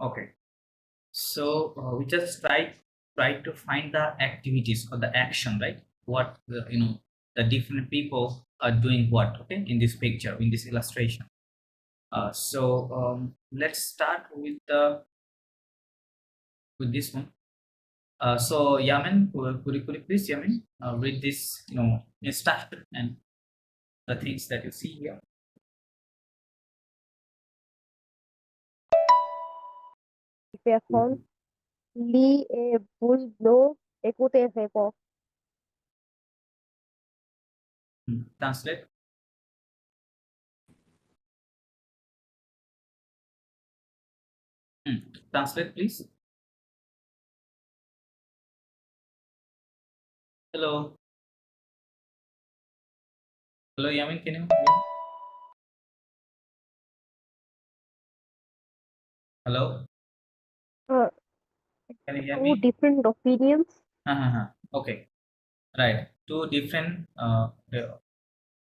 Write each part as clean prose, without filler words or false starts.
Okay. So we just try to find the activities or the action, right? What the different people are doing what, okay, in this picture, in this illustration. Let's start with this one. So Yamin, could you please, Yamin, read this, instruction and the things that you see here. Person lit et bouche bleue, écoutez répond. Translate. Translate, please. Hello. Hello, Yamin, can you hear? Hello, Uh, can you hear Two me? different opinions. Okay, right. Two different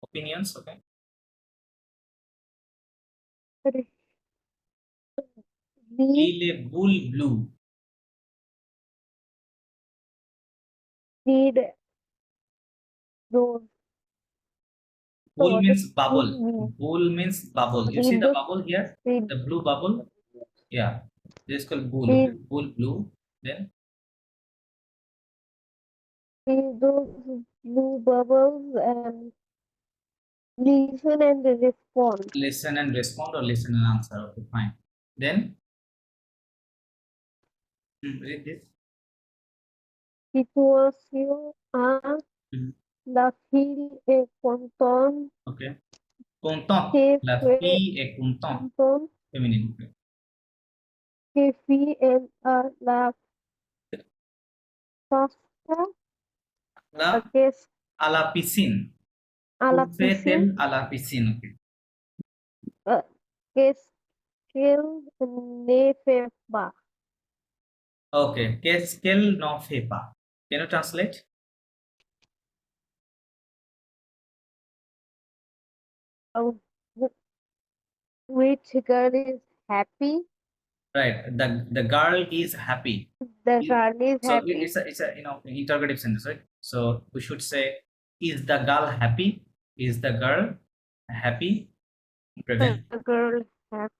opinions. Okay. Lit Il est boule blue. need those. Boule What means does bubble. lit mean? Boule means bubble. You see Read the the bubble here, read, the blue bubble. Yeah, this is called boule. Okay, read, boule blue. Then read those blue bubbles and listen and respond. listen and respond or listen and answer. Okay, fine. Then read this. Situation à Mhm. la fille est contente, Okay. Contente. que La fait fille est contente. contente, Féminine. Okay. que fit elle à la pasta, La qu'est-ce à la piscine. à la Que piscine, fait-elle à la piscine? Okay. qu'est-ce qu'elle ne fait pas. Okay. Qu'est-ce qu'elle n'en fait pas? Can you translate? Uh, which girl is happy? Right. The girl is happy. The girl is So happy. it's a interrogative sentence, right? So we should say, is the girl happy? Is the girl happy? Present. The girl happy.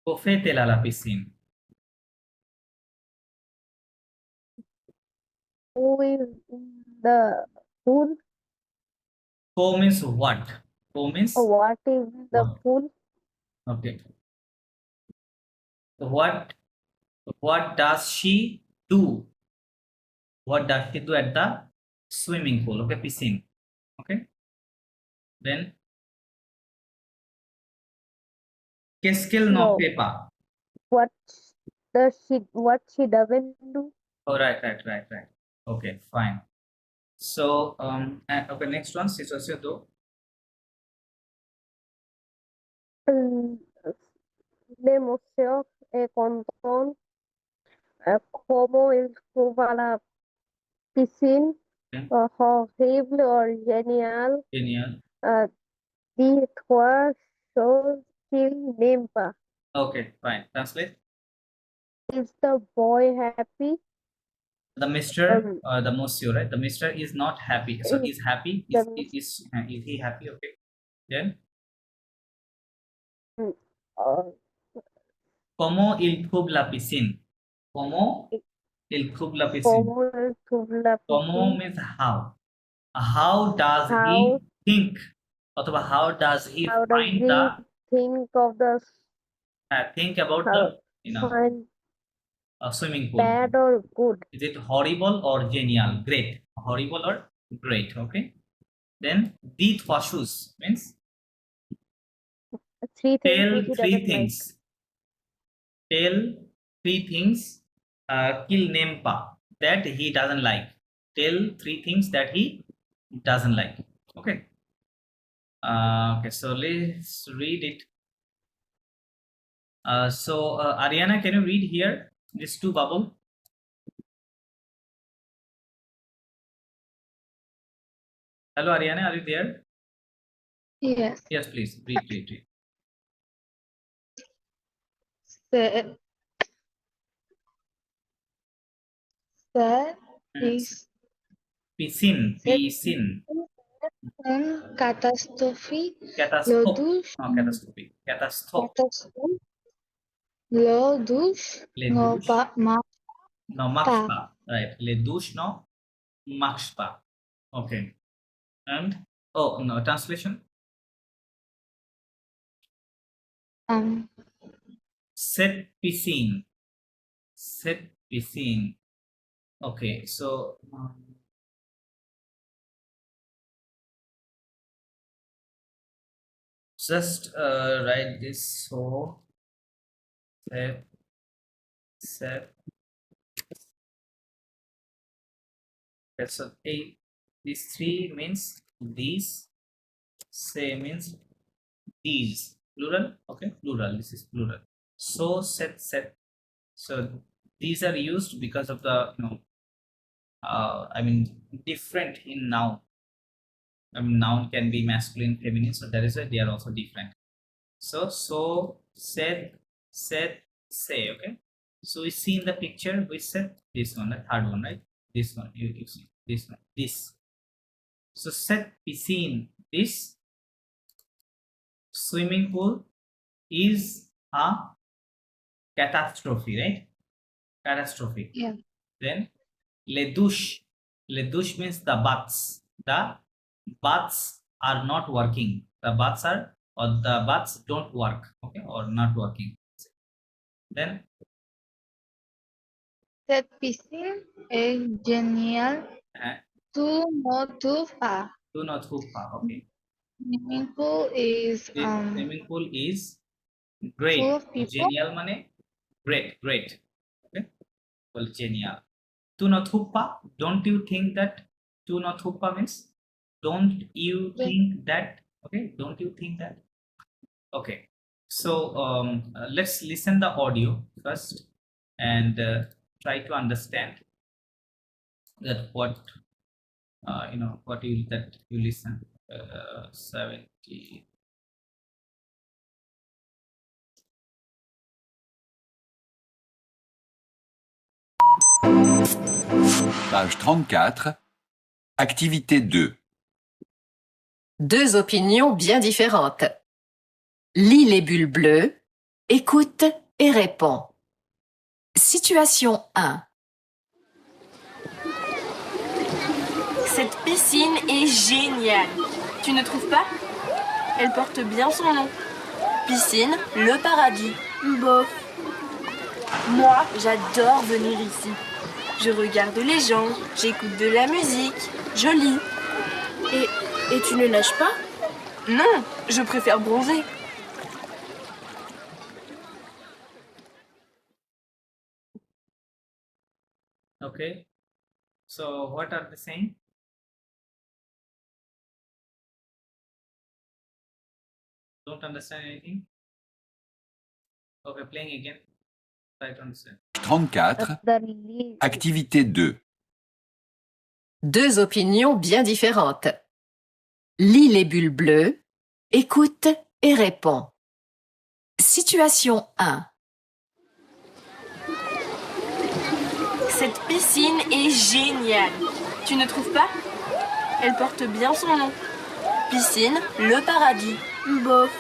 Que fait-elle à la piscine? Who is in the pool? Co means what? Co means What is the what? pool? Okay. So what does she do? What does she do at the swimming pool? Okay, piscine. Okay. Then qu'est-ce qu'elle n'en No. fait pas? What what she doesn't do? Oh, right. Okay, fine. So, okay, next one, situation 2. Le museo contó cómo él fue a la piscine, Okay. horrible o genial, Genial. dit trois choses qu'il n'aime pas. Okay, fine. Translate. Is the boy happy? The Mr. Um, The monsieur, right? The Mr. is not happy. So is is happy. the Is he happy? Okay. Then, uh, comment il trouve la piscine? Comment il trouve la piscine? cómo él tuvo la Comment piscine? means how. How does How he think? Or how does he how does find he the think of the think about how the find swimming pool? bad or good? Is it horrible or genial? Great. Horrible or great? Okay. Then dit washoes means Three things tell which he three doesn't like. things. Tell three things. Qu'il n'aime pas, that he doesn't like. Tell three things that he doesn't like. Okay. Okay. So let's read it. Ariana, can you read here these two bubble? Hello, Ariana, are you there? Yes. Yes, please read. Sir, sir is Piscine, set piscine, un catastrophe catastrophe, douche no, catastrophe, catastrophe, catastrophe le douche les no douches, marche no marche pas. pas, right? Les douches no marche pas. Okay, and oh no, translation. Um, Cette piscine, cette piscine. Okay, so just write this. So set set. Okay, so a these three means these. Say means these. Plural. Okay, plural. This is plural. So set. So these are used because of the I mean different in noun. I mean noun can be masculine, feminine, so that is why they are also different. So said, say. Okay, so we see in the picture we said this one, the third one, right? This one, you see this one, this. So set piscine, this swimming pool is a catastrophe, right? Catastrophe. yeah. Then les douche means the baths. The baths are not working. The baths are, or the baths don't work, okay, or not working. Then Cette piscine est géniale. Tu ne trouves pas? do not hoop, okay. Swimming pool is The swimming pool is full great. of people. Genial mane great. Okay, well, genial. Tu not hooppa, don't you think that tu not hooppa means don't you Yeah. think that? Okay, don't you think that? Okay, so let's listen the audio first and try to understand that what what you that you listen. 70. Page 34, activité 2. Deux opinions bien différentes. Lis les bulles bleues, écoute et réponds. Situation 1. Cette piscine est géniale. Tu ne trouves pas? Elle porte bien son nom. Piscine, le paradis. Bof. Moi, j'adore venir ici. Je regarde les gens, j'écoute de la musique, je lis. Et tu ne nages pas? Non, je préfère bronzer. Okay, so what are they saying? Don't understand anything? Okay, playing again. Try to understand. 34, The lead. activité 2. Deux opinions bien différentes. Lis les bulles bleues, écoute et réponds. Situation 1. Cette piscine est géniale. Tu ne trouves pas? Elle porte bien son nom. Piscine, le paradis. Bof.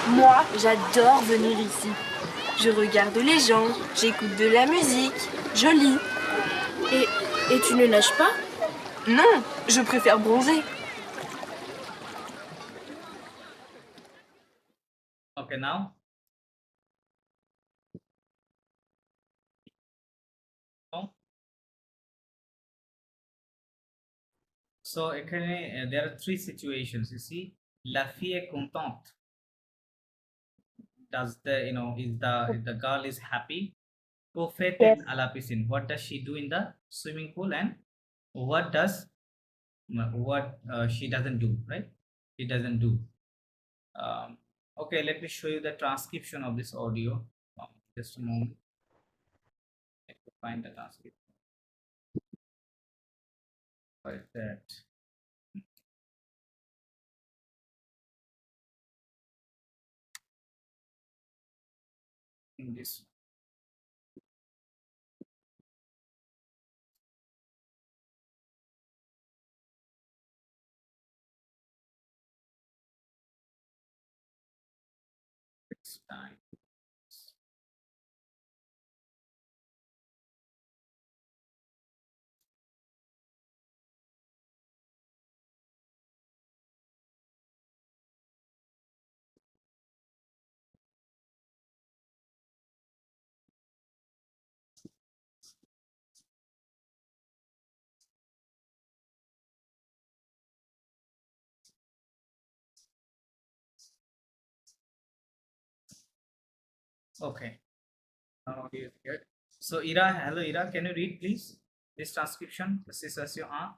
Moi, j'adore venir ici. Je regarde les gens, j'écoute de la musique, je lis. Et tu ne nages pas? Non, je préfère bronzer. Okay, now. So এখানে there are three situations. You see, la fille est contente. Does the if the girl is happy? Au fait Yes. à la piscine. What does she do in the swimming pool, and what she doesn't do, right? She doesn't do. Okay, let me show you the transcription of this audio. Just a moment. I have to find the transcription. What is that? in this. Next time. Okay. Now here. So Ira, hello Ira, can you read please this transcription? Situation A.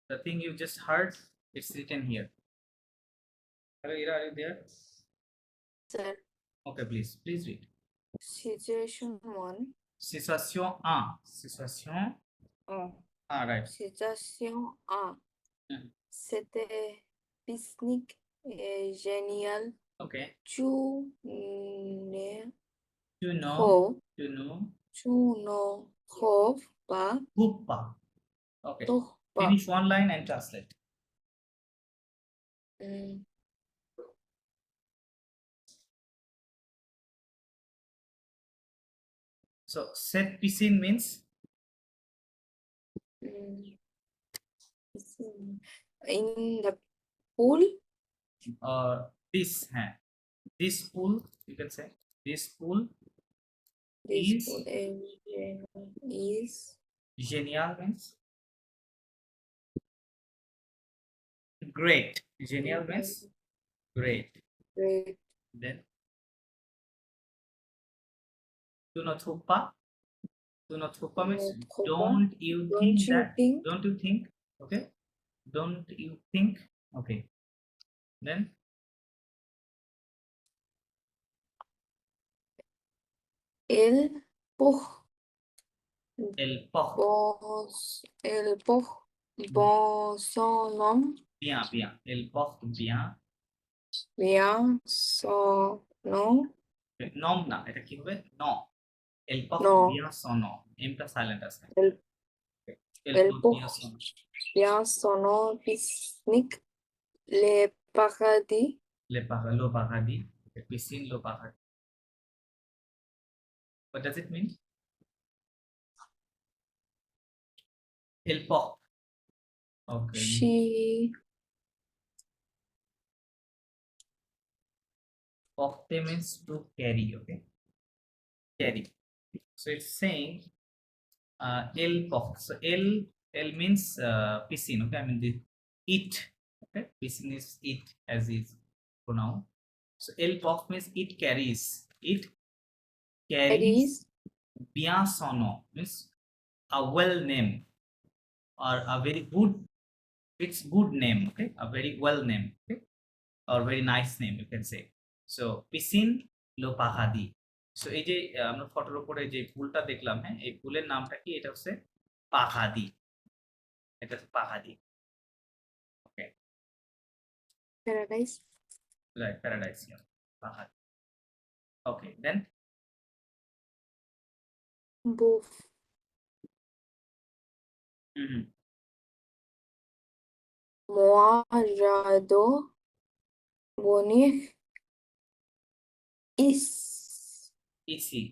The thing you just heard, it's written here. Hello Ira, are you there? Sir, Okay, please read. situation 1. Situation A. Situation Oh, A, right. situation 1. Mhm. C'était pique-nique et génial. Okay. Tu ne To know. trouves, To know. tu ne trouves pas, Hoopa. Okay. trouves pas. Finish one line and translate. Hmm, So set piscine means hmm. In the pool, this pool, you can say this pool this is pool is genial means great. Genial means great. great. Then do not hoopa. Do not hoopa means Not hoopa. don't you Don't think you that? think? Don't you think? Okay. Don't you think? Okay. Then Il porte elle porte bon, il porte bon son nom, bien. Elle porte bien. bien son nom, Nom না এটা কি হবে? Non. Elle porte non, bien son nom. এমটা silent আছে। elle, Elle elle porte bien porte son nom. bien son nom, pique-nique, les paradis, Le paradis. Okay. Piscine le paradis. What does it mean? Elle porte. Okay. she Porte means to carry. Okay. Carry. So it's saying elle porte. So elle means piscine. Okay. I mean the it. Okay. Piscine is it as is pronoun. So elle porte means it carries. It carries carries bien son nom means a well name or a very good, it's good name, okay, a very well name, okay, or very nice name you can say. So piscine lo paradis. So এই যে আমরা ফটোর উপরে যে ফুলটা দেখলাম, হ্যাঁ, এই ফুলের নামটা কি? এটা হচ্ছে পাখাদি। এটা হচ্ছে পাখাদি। ওকে, paradise, রাইট, প্যারাডাইস, পাখাদি। ওকে, দেন bouf, moi j'adore venir EC.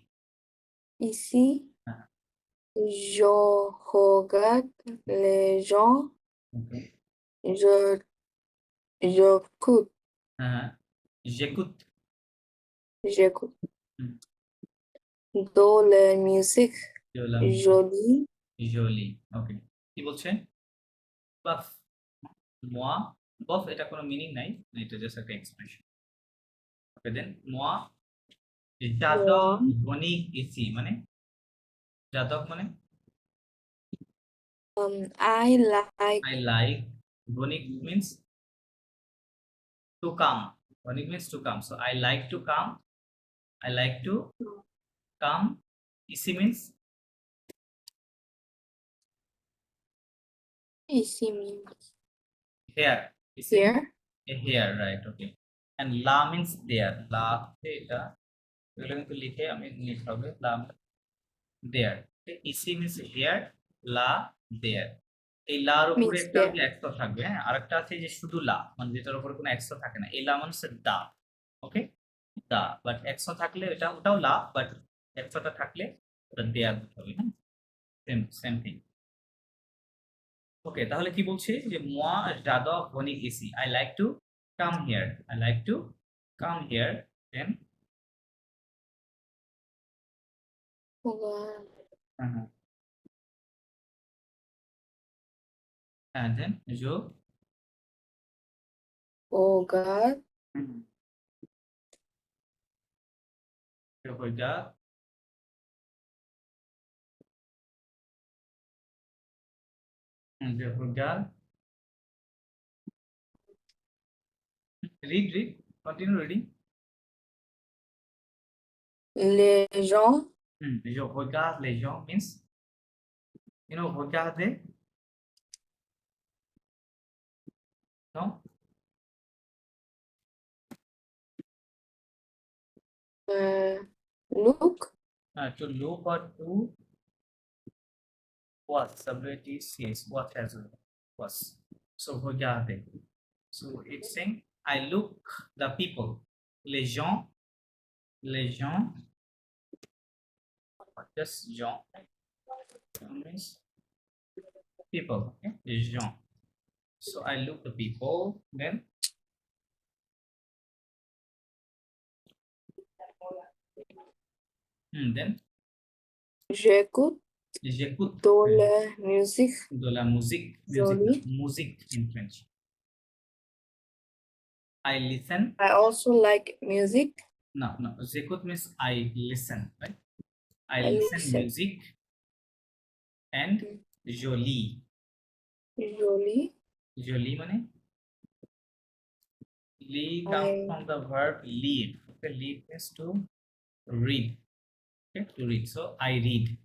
ici, হ্যাঁ, je regarde les gens, ওকে, je j'écoute, হ্যাঁ, j'écoute, j'écoute হুম, de la musique জোলা, jolie, জোলি। ওকে, কি বলছেন? বাফ, মোয়া, বফ এটা কোনো মিনিং নাই, এটা জাস্ট একটা এক্সপ্রেশন। ওকে, দেন মোয়া যাদব বণিক ইসি মানে যাদব মানে I like I like, Banik means to come, Banik means to come, so I like to come, I like to come. Isi means ici means here. Isi here, a here, right? Okay. and la means there. La এটা এগুলো কিন্তু লিখে আমি নিতে হবে la there. EC means here, la there. এই লার উপরে Means একটা there. এক্সট্রা থাকবে, হ্যাঁ, আরেকটা আছে যে শুধু লা, মানে যেটার উপরে কোনো এক্সট্রা থাকে না। এই লা মানে হচ্ছে দা, ওকে, দা, বাট এক্সট্রা থাকলে ওটাও লা, বাট এক্সট্রাটা থাকলে ওটা দেয়ার হবে, হ্যাঁ, সেম সেম থিং। ওকে, তাহলে কি বলছি যে moi j'adore venir ici, I like to come here, I like to come here, then Regarde. and then je Regarde. je regarde je regarde read continue reading. Les gens Je regarde les gens means, you know, regarder, no, look. to look or to watch, subject is yes, watch as well, watch. So regarder, so it's saying I look the people, les gens, just gens means people, okay, les gens. So I look the people, then then J'écoute j'écoute de la musique. de la musique, Jolie. musique in French. I listen. I also like music. No, j'écoute means I listen, right? I I listen listen. music and jolie. Jolie. Jolie money. Lee comes I- from the verb lead. Okay, lead means to read. Okay, to read. So I read.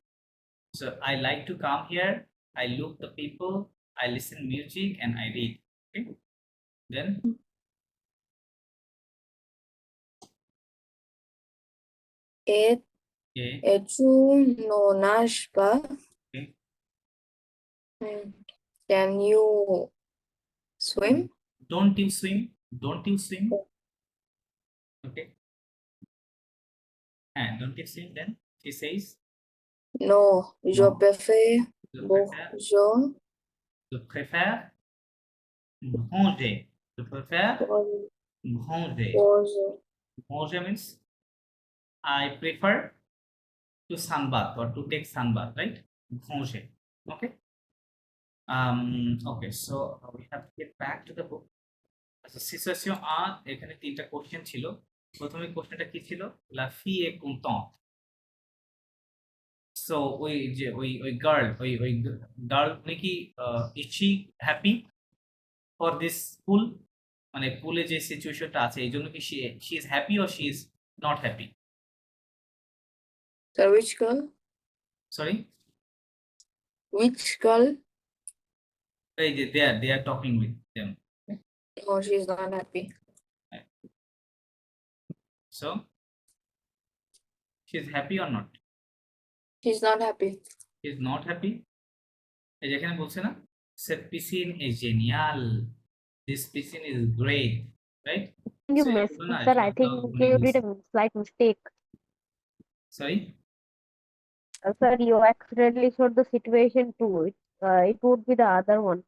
So I like to come here. I look the people. I listen music and I read. Okay. Then Et tu ne nages pas? Okay. Can you swim? Don't you swim? Don't you swim? Okay. And don't you swim? Then she says, No, je No. préfère. je Bon, je préfère manger. Je préfère manger. Manger means I prefer to sunbath or to take sunbath, right? Manger. Okay. Okay, so we have to get back to the book. আচ্ছা, situation আর এখানে তিনটা question ছিল। প্রথমে কোশ্চেনটা কি ছিল? La fille est contente. So ওই যে ওই গার্ল উনি কি is she happy for this pool? মানে পুলে যে সিচুয়েশনটা আছে এই জন্য কি she is happy or she is not happy? So which girl? Sorry, Which girl? এই যে they are talking with them. No, she's not happy. So she is happy or not? She's not happy. She is not happy. এই যে এখানে বলছে না, cette piscine est géniale, this piscine is great, right? You So, missed, এগুলো না, sir. I শব্দ think গুলো you did use- a slight mistake. Sorry, Sir, you accidentally showed the situation too. It would be the other one.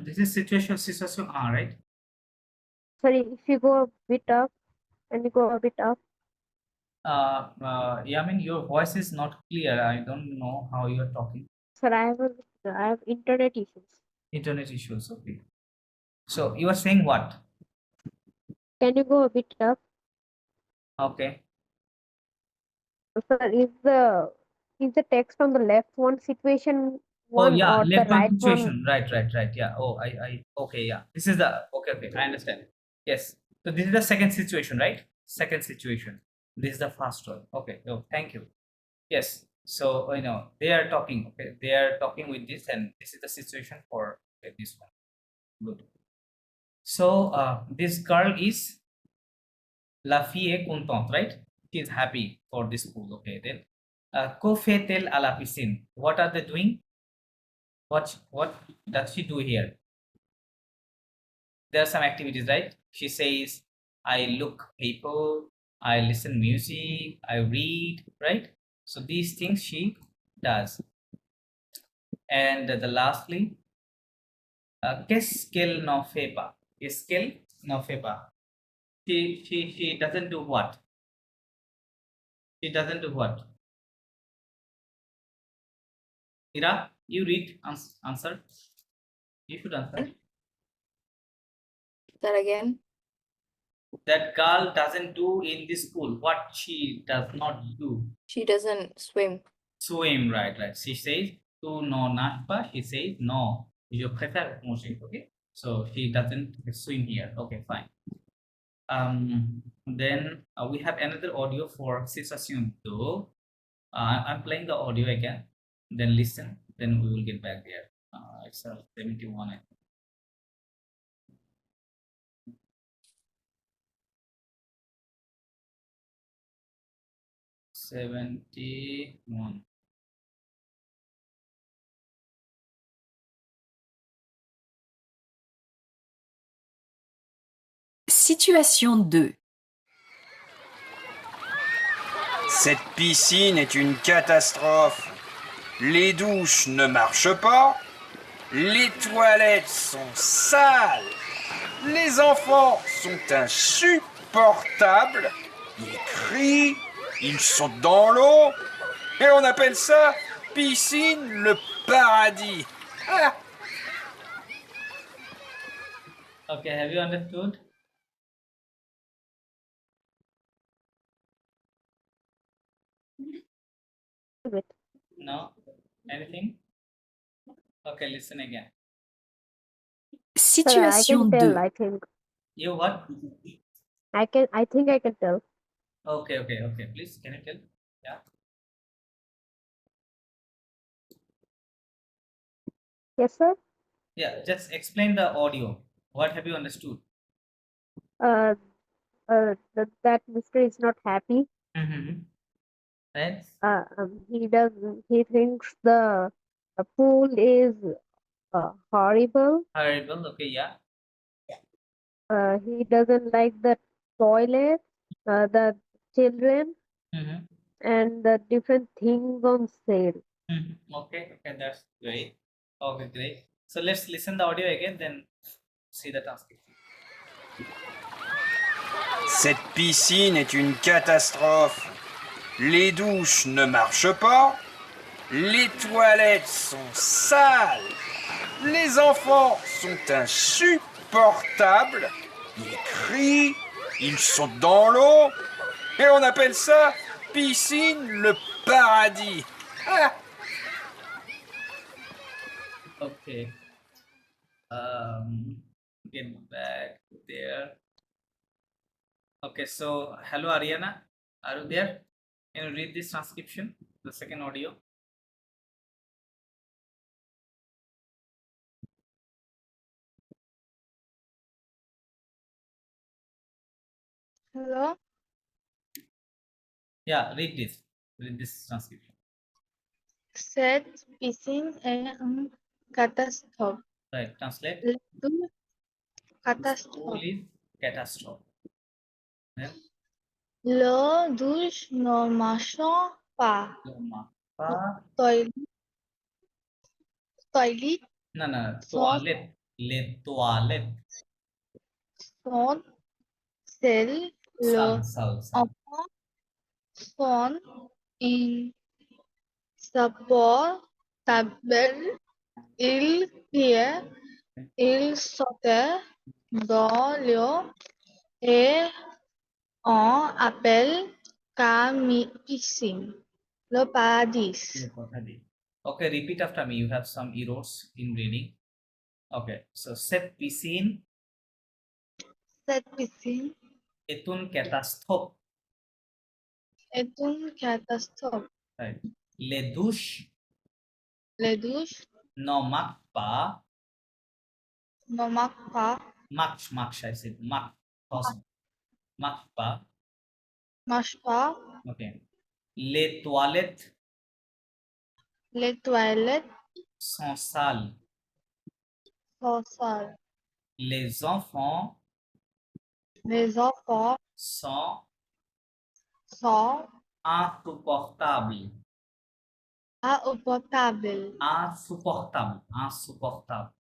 this is situation R, right? Sorry, if you go a bit up and you go a bit up, Yeah, I mean your voice is not clear. I don't know how you are talking. sir, I have internet issues. Internet issues, okay. So you are saying what? Can you go a bit up? Okay. Sir, is the text on the left one situation Oh one yeah, or the left one right situation. one? Right. Yeah. Oh, I. Okay, yeah. This is the okay. I understand. Yes. So this is the second situation, right? Second situation. This is the first one. Okay. Oh, thank you. Yes. So you know they are talking. Okay, they are talking with this, and this is the situation for this one. Good. So this girl is la fille est contente, right? She is happy for this school. Okay, then que fait-elle à la piscine? What are they doing? What does she do here? There are some activities, right? She says, I look people, I listen music, I read, right? So these things she does. And the lastly, qu'est-ce qu'elle n'en fait pas? Qu'est-ce qu'elle n'en fait pas? She doesn't do what? She doesn't do what? Ira, you read, answer. You should answer. That again. That girl doesn't do in this school what she does not do. She doesn't swim. Swim, right. She says, tu no nage pas. She says, no, je préfère manger. Okay, so she doesn't swim here. Okay, fine. Then we have another audio for situation 2. I'm playing the audio again. Then listen. Then we will get back there. It's 71. I think. Situation 2. Cette piscine est une catastrophe. Les douches ne marchent pas. Les toilettes sont sales. Les enfants sont insupportables. Ils crient, ils sautent dans l'eau. Et on appelle ça piscine le paradis. Ah! Okay, have you understood? Wait. No? Anything? Okay, listen again. Sir, I Situation can tell, 2. I think. You what? I think I can tell. Okay. Please, can you tell? Yeah. Yes, sir. Yeah, just explain the audio. What have you understood? That Mr. is not happy. Mm-hmm. Right? He thinks the pool is horrible. Horrible. Okay, yeah. He doesn't like the toilet, the children, Mm-hmm. and the different things on sale. Okay, that's great. Okay, great. So let's listen the audio again, then see the transcription. Cette piscine est une catastrophe. Les douches ne marchent pas. Les toilettes sont sales. Les enfants sont insupportables. Ils crient, ils sautent dans l'eau. Et on appelle ça piscine le paradis. Ah! Okay. Get back there. Okay, so hello Ariana, are you there? Can you read this transcription, the second audio? Hello. Yeah, read this transcription. Cette piscine est une catastrophe. Right, translate. Le tout School catastrophe. is catastrophe. Then Le douche ne marche pas. le mappa. Toilet No, So- toilet. Les toilettes. sont sales. Le Sal. enfant sont insupportables. Ils crient, ils sautent dans l'eau et on appelle piscine le paradis. Okay, repeat after me. You have some errors in reading. Okay, so cette piscine Cette piscine est une catastrophe. est une catastrophe. Right. Les douches Les douches ne marchent pas. ne marchent pas. Marche, I said. Marche pas. Marche pas. Okay. Les toilettes Les toilettes sont sales. sont sales. Les enfants Les enfants sont sont insupportables. insupportables. Insupportables. Insupportables.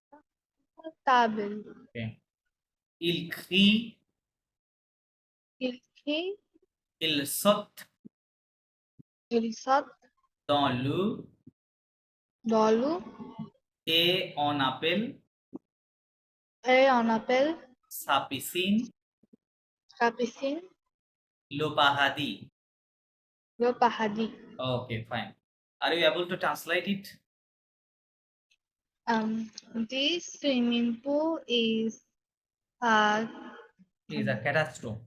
Okay. Ils crient, Ils crient, ils sautent ils sautent dans l'eau dans l'eau et on appelle et on appelle sa piscine sa piscine le paradis. le paradis. Okay, fine. Are you able to translate it? This swimming pool is a Is a catastrophe.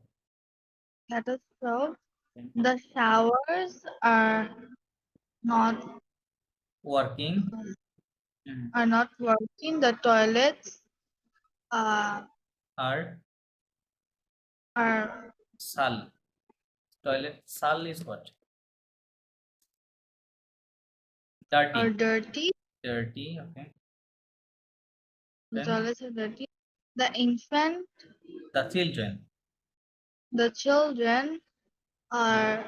catastrophe. The showers are not Working. Mhm. are not working. The toilets Are are sal. Toilet sal is what? Dirty. dirty. Dirty. Okay. The Then toilets are dirty. The infant, the children. the children are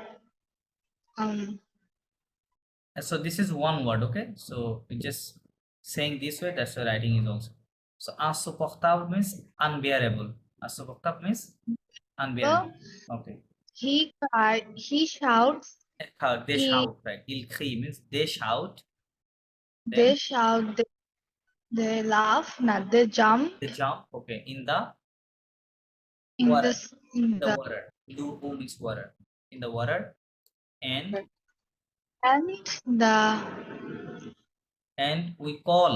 So this is one word. Okay. So we just saying this way. That's why writing is also. So insupportable means unbearable. Insupportable means unbearable. Okay. he shouts. They He- shout, right? Il crie means they shout. They shout. They laugh. Not they jump They jump. Okay. In the in water. this in The the water. Who means water. In the water. And we call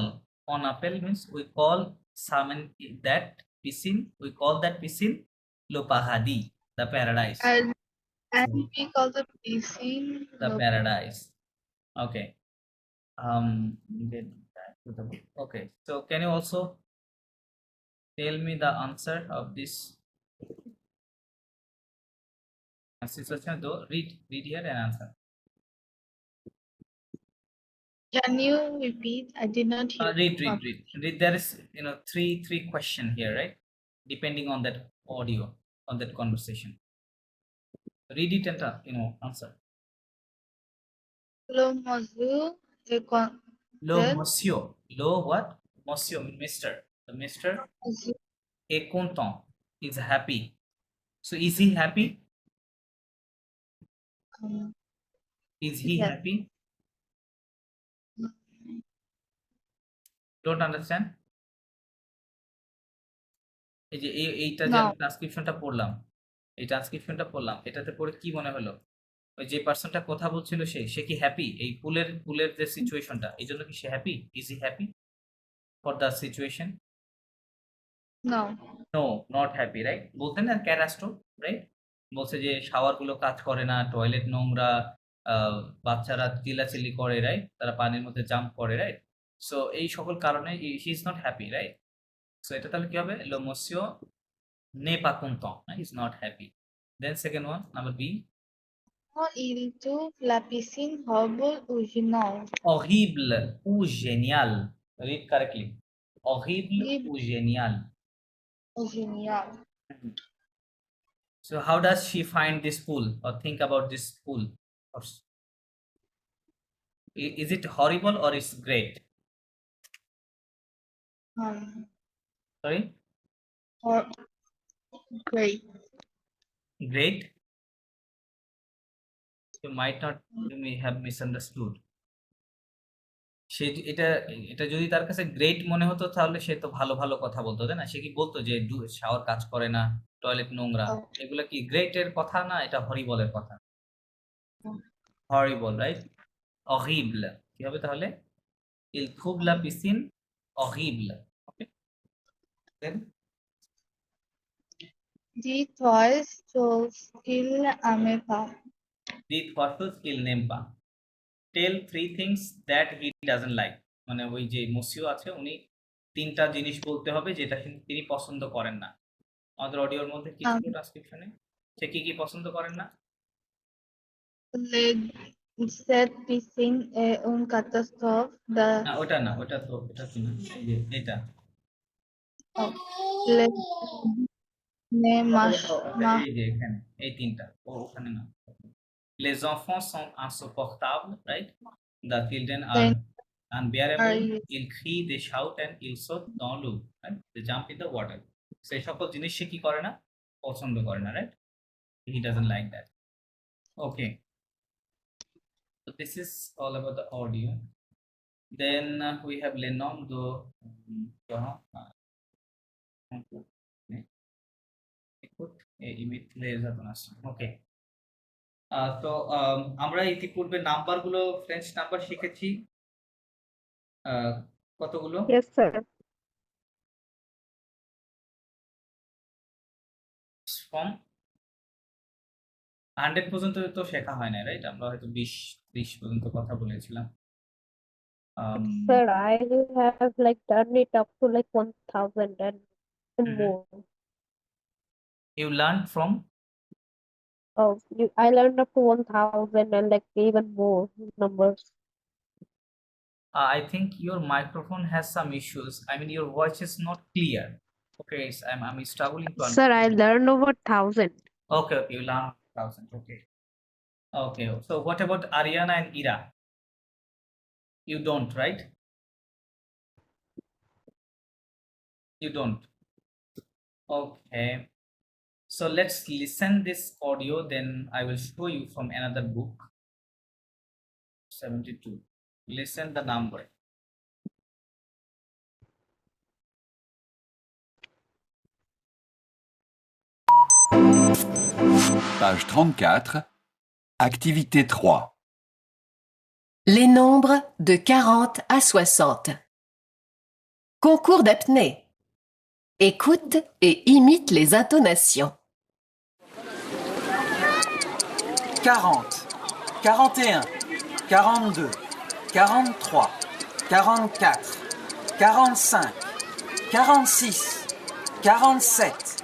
on appel means we call summon that piscine. We call that piscine le paradis, the paradise. and we call the piscine The paradise. Okay. Then back to the book. Okay. So can you also tell me the answer of this situation? Though read here and answer. Can you repeat? I did not hear. Read. There is three question here, right? Depending on that audio, on that conversation. Read it and answer. Le monsieur est con- Lo Then- monsieur. Lo what? Monsieur, Mr. The Mr. monsieur est content, is happy. So is he happy? Is he Yes. happy? Don't understand? এই যে এইটা যে No. আমি ট্রান্সক্রিপশনটা পড়লাম, এটাতে পড়ে কি মনে হলো? ওই যে পার্সনটা কথা বলছিল সে কি হ্যাপি? এই পুলের যে সিচুয়েশনটা, এই জন্য কি সে happy? Is he happy for the situation? No. No, not happy, right? বলতেন না ক্যাটাস্ট্রোফ, রাইট? বলছে যে শাওয়ার গুলো কাজ করে না, টয়লেট নোংরা, বাচ্চারা চিল্লাচিল্লি করে, রাইট? তারা পানির মধ্যে জাম্প করে, রাইট? সো এই সকল কারণে he is not happy, right? So এটা তাহলে কি হবে? লো monsieur n'est pas content, is not happy. Then second one, number B. Il trouve la piscine horrible ou gênante. Horrible ou génial. Read correctly. Horrible Horrible. ou génial. Ou génial. So how does she find this pool or think about this pool? Is it horrible or is great? Sorry? Or great. Great? You may have misunderstood. সে এটা যদি তার কাছে great মনে হতো তাহলে সে তো ভালো ভালো কথা বলতো, তাই না? সে কি বলতো যে শাওয়ার কাজ করে না, টয়লেট নোংরা, এগুলো কি গ্রেটের কথা না, এটা হরিবলের কথা? হরিবল, রাইট? horrible কি হবে তাহলে? il trouve la piscine horrible. Okay, then Dis-toi qu'il n'aime pas. Dis-toi qu'il n'aime pas. Tell 3 things that he doesn't like. মানে ওই যে monsieur আছে উনি তিনটা জিনিস বলতে হবে যেটা কিন্তু তিনি পছন্দ করেন না। আমাদের অডিওর মধ্যে কি ছিল ট্রান্সক্রিপশনে? সে কি কি পছন্দ করেন না? Cette piscine est une catastrophe. না, ওটা না, ওটা তো না, এই যে এটা। Le ne এই যে এখানে এই তিনটা, ওখানে না। Les enfants sont insupportables, right? The children are unbearable. Ils crient, they shout and ils sautent dans l'eau, right? They jump in the water. সেই সকল জিনিস সে কি করে না, পছন্দ করে না, right? He doesn't like that. Okay. So this is all about the audio. Then we have le nom de ওকে। তো আমরা ইতিপূর্বে নাম্বারগুলো ফ্রেঞ্চ নাম্বার শিখেছি কতগুলো? Yes, sir. ফ্রম 100 পর্যন্ত তো শেখা হয় না, রাইট? আমরা হয়তো 20-30 পর্যন্ত কথা বলেছিলাম। Sir, I have like done it up to like 1000 and more. You learned from? Oh, I learned up to 1000 and like even more numbers. I think your microphone has some issues. I mean, your voice is not clear. Okay, so I'm struggling to Sir, I understand. learned over 1000. Okay, you learned 1000. Okay. Okay. So what about Ariana and Ira? You don't, right? You don't. Okay. So let's listen this audio, then I will show you from another book. 72. Listen the number. Page 34. Activité 3. Les nombres de 40 à 60. Concours d'apnée. Écoute et imite les intonations. 40, 41, 42, 43, 44, 45, 46, 47,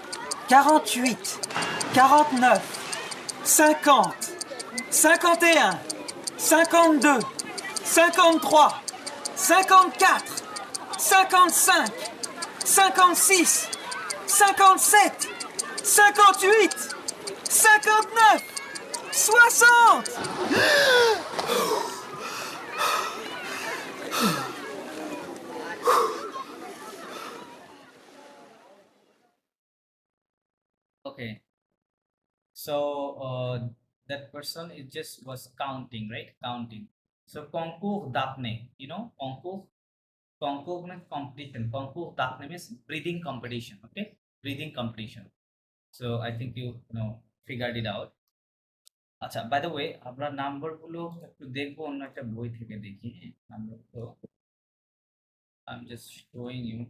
48, 49, 50, 51, 52, 53, 54, 55, 56, 57, 58, 59, 60! Okay. So that person is just was counting, right? Counting. So concours d'apnée, you know, concours means competition. Concours d'apnée means breathing competition. Okay, breathing competition. So I think you know figured it out. আচ্ছা, by the way আমরা নাম্বারগুলো একটু দেখবো অন্য একটা বই থেকে দেখি। নাম্বার তো I'm just showing you.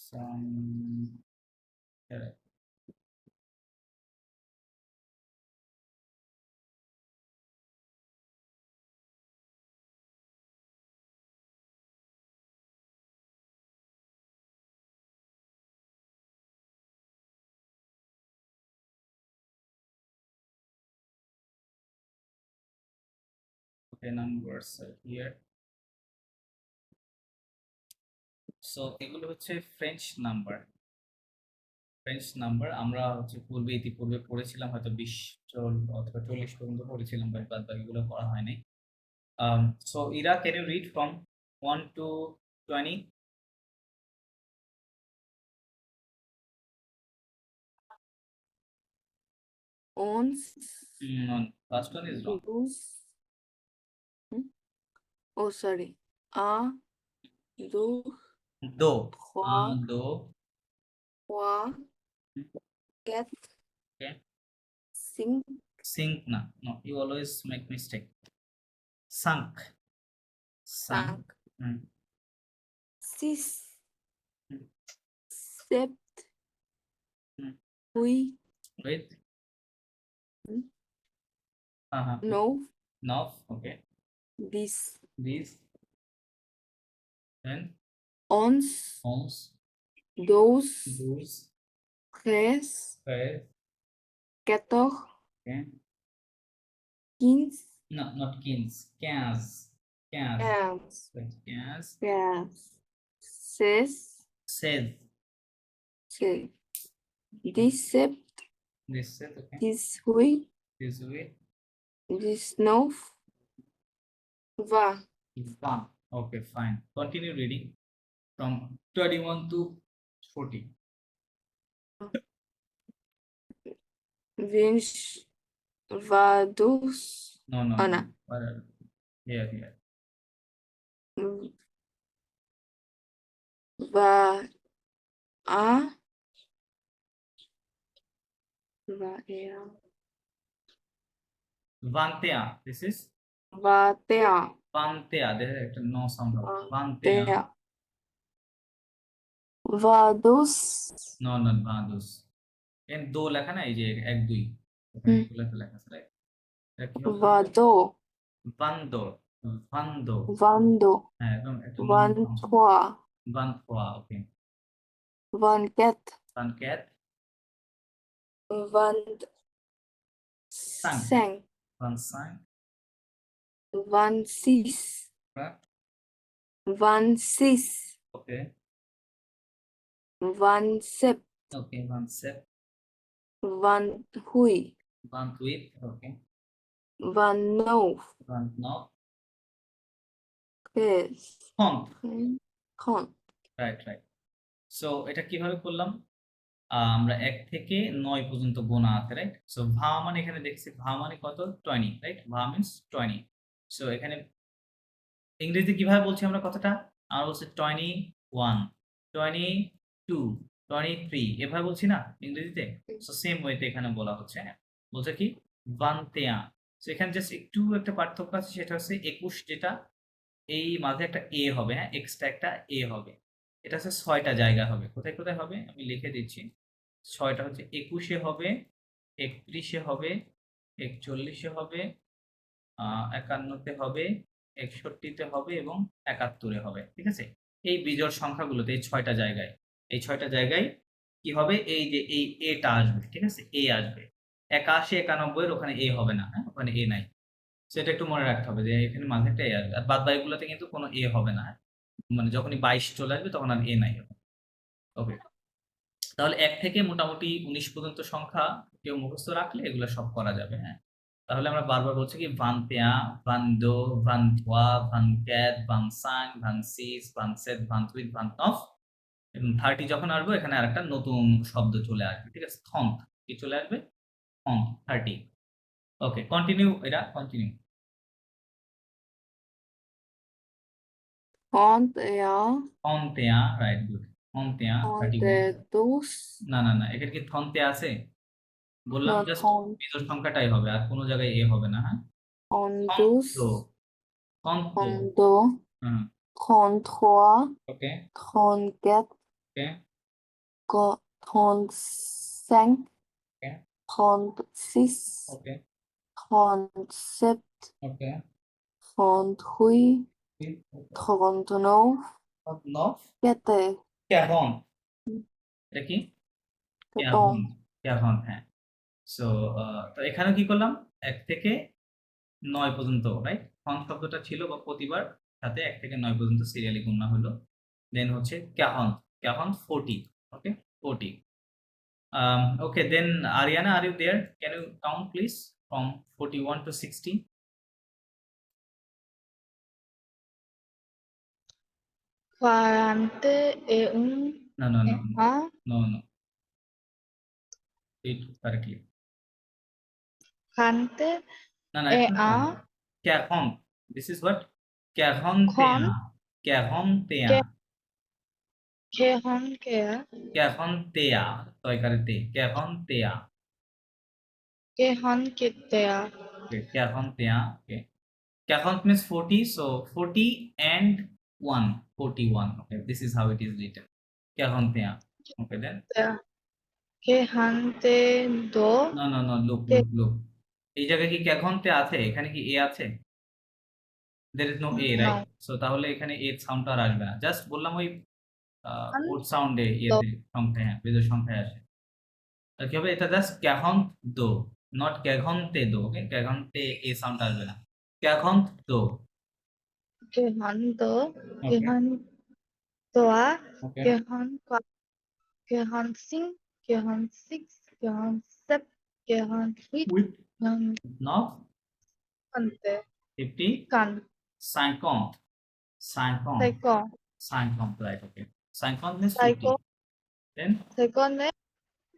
Some okay, numbers are here. So এগুলো হচ্ছে ফ্রেঞ্চ নাম্বার। ফ্রেঞ্চ নাম্বার আমরা হচ্ছে ইতিপূর্বে পড়েছিলাম, হয়তো 20 অথবা 40 পর্যন্ত পড়েছিলাম, বাট বাদ বাকিগুলো পড়া হয়নি। So Ira, can you read from 1 to 20? Ons, Last one is wrong. dos. Oh, sorry. Un, deux, Do. trois, Do. trois, quatre, Okay. cinq, Sink na. No, you always make mistake. Sunk. cinq, Mm. six, Mm. sept, Mm. huit, Wait. Mm. Uh-huh. neuf, Neuf. Okay. 10, Dix. Then 11, 11. 12, 12. 13, 13. 14, Okay. 15, No, not 15. 15. 15. 15, Right. 15. 15, 16, 16. 17, 17, 17. Okay. 18, 18. 19, 20, 1. Okay, fine. Continue reading from 21 to 40. 20, 22, No, no, oh no. no, Here, here. 21, 21, 21. This is 21, 21. There is a no sound. 21, 22, No, no, 22. এখানে দো লেখা না, এই যে 1 2 ওখানে হুম। এগুলো তো লেখা আছে, রাইট? এটা কি হবে? 22, বান্দো, বান্দো। 22, হ্যাঁ, একদম একটা 23, 23, ওকে। 24, 24, 25, 25, 26, right? 26, ওকে, 27, ওকে, 27, 28, 28, ওকে, 29, 29, 30, 30, 30, রাইট, রাইট। সো এটা কিভাবে করলাম? আমরা 1 থেকে 9 পর্যন্ত গোনা আছে, রাইট? সো ভা মানে এখানে দেখছি ভা মানে কত? 20, রাইট? ভা মিন্স 20। সো এখানে ইংরেজিতে কিভাবে বলছি আমরা কথাটা? আমরা বলছি 21, 22, 23 এভাবে বলছি না ইংরেজিতে? সো সেম ওয়েতে এখানে বলা হচ্ছে, হ্যাঁ? বলছে কি 21। সো এখানে জাস্ট একটু একটা পার্থক্য আছে, সেটা হচ্ছে 21 যেটা এই মাঝে একটা এ হবে, হ্যাঁ? এক্সট্রা একটা এ হবে। এটা হচ্ছে 6টা জায়গা হবে। কোথায়, কোথায় হবে? আমি লিখে দিচ্ছি। 6টা হচ্ছে 21 এ হবে, 31 এ হবে, 41 এ হবে, 51 তে হবে, 61 তে হবে এবং 71 এ হবে। ঠিক আছে? এই বিজোড় সংখ্যাগুলোতে এই 6টা জায়গায়, এই 6টা জায়গায় কি হবে? এই যে এই এটা আসবে। ঠিক আছে? এ আসবে। 81 91 এর ওখানে এ হবে না, হ্যাঁ? ওখানে এ নাই। সেটা একটু মনে রাখতে হবে যে এখানে মাঝে একটা এ আসবে। আর বাদবাকিগুলোতে কিন্তু কোনো এ হবে না, হ্যাঁ? মানে যখনই 22 চলে আসবে তখন আর এ নাই হবে। ওকে। তাহলে 1 থেকে মোটামুটি 19 পর্যন্ত সংখ্যা কেউ মুখস্থ রাখলে এগুলো সব করা যাবে, হ্যাঁ? তাহলে আমরা বারবার বলছি কি 21, 22, 23, 24, 25, 26, 27, 28, 29 এবং 30 যখন আসবে এখানে আরেকটা নতুন শব্দ চলে আসবে। ঠিক আছে? থন্থ কি চলে আসবে? থন্থ 30। ওকে, কন্টিনিউ এটা কন্টিনিউ। 31, থন্তেয়া, রাইট, গুড। থন্তেয়া 31। 32, না, না, না, এখানে কি থন্তেয়া আছে? বললাম no, জাস্ট বিজোড় সংখ্যাটাই হবে, আর কোনো জায়গায় এ হবে না, হ্যাঁ? 32, থন্তো, 32, হুম, 33, ওকে, 34, ওকে, 35, ওকে, 36, ওকে, 37, ওকে, 38, 39, 39, 40, 40, এটা কি? 40, 40, 40, হ্যাঁ। সো তো এখানেও কি করলাম? 1 থেকে 9 পর্যন্ত, রাইট? ফন শব্দটা ছিল বা প্রতিবার সাথে 1 থেকে 9 পর্যন্ত সিরিয়ালি গণনা হলো। দেন হচ্ছে 40, 40, ওকে, 40। Okay, then Ariana, are you there? Can you count please from 41 to 60? 41, No, no, no, no, ah, no, no. Read correctly. 40, No, no, it's not count. 40. This is what? 40. 40. 40, 40. তয়কারিতে 40. Okay, 40. Okay. 40 means 40, so 40 and 1, 41. Okay, this is how it is written. 40. Okay, then. 42, No, no, no, look, look, look. এই জায়গায় কি ক্যাঘন্তে আছে? এখানে কি A আছে? There is no A, No. Right? So তাহলে এখানে এর সাউন্ডটা আর আসবে না। জাস্ট বললাম ওই আন ওড সাউন্ডে ইয়েতে সংখ্যায়, হ্যাঁ, বেজোড় সংখ্যায় আসে। আর কি হবে? এটা জাস্ট ক্যাঘন্ত দো, নট ক্যাঘন্তে দো। ওকে, ক্যাঘন্তে এ সাউন্ড আসবে না। ক্যাঘন্ত দো। Gehanto, okay, Gehantoa, okay. Gehanqua, Gehansing, Gehansix, Gehansep, Gehanhuit, with Gehankante, নফ 50 Kan, 50 50 Saiko, 50, right? Okay, 50 means 50. Saiko, Then Saikone,